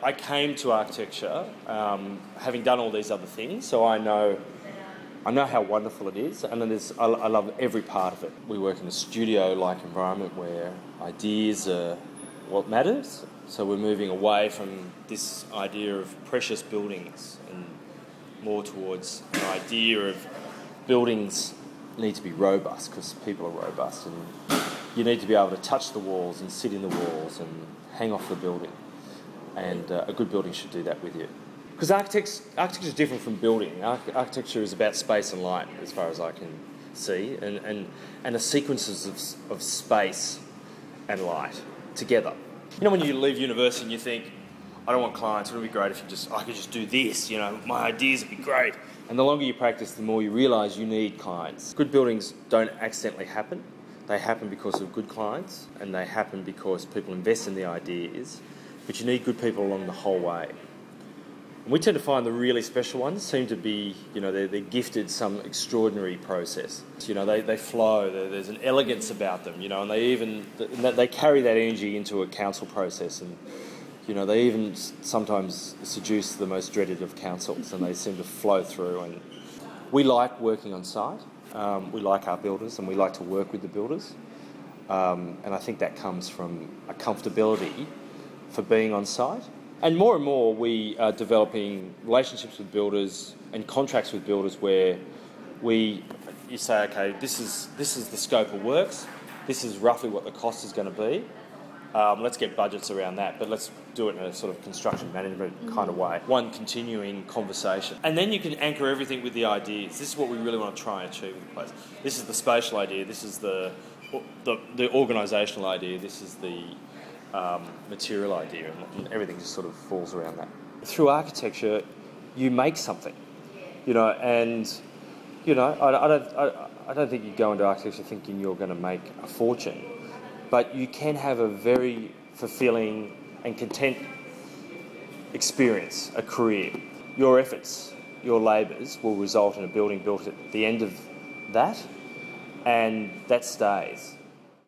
I came to architecture having done all these other things, so I know how wonderful it is, and I love every part of it. We work in a studio-like environment where ideas are what matters, so we're moving away from this idea of precious buildings and more towards an idea of buildings need to be robust because people are robust, and you need to be able to touch the walls and sit in the walls and hang off the building, and a good building should do that with you. Because architecture is different from building. Architecture is about space and light, as far as I can see, and the sequences of space and light together. You know, when you leave university and you think, I don't want clients, it would be great if I could just do this, my ideas would be great. And the longer you practice, the more you realise you need clients. Good buildings don't accidentally happen. They happen because of good clients, and they happen because people invest in the ideas, but you need good people along the whole way. And we tend to find the really special ones seem to be, they're gifted some extraordinary process. They flow, there's an elegance about them, and they carry that energy into a council process, and they even sometimes seduce the most dreaded of councils, and they seem to flow through. And we like working on site. We like our builders, and we like to work with the builders. And I think that comes from a comfortability for being on site. And more, we are developing relationships with builders and contracts with builders where you say, okay, this is the scope of works. This is roughly what the cost is going to be. Let's get budgets around that, but let's do it in a sort of construction management kind of way. One continuing conversation. And then you can anchor everything with the ideas. This is what we really want to try and achieve in the place. This is the spatial idea. This is the organisational idea. This is the material idea, and everything just sort of falls around that. Through architecture, you make something, and I don't think you go into architecture thinking you're going to make a fortune, but you can have a very fulfilling and content experience, a career. Your efforts, your labours will result in a building built at the end of that, and that stays.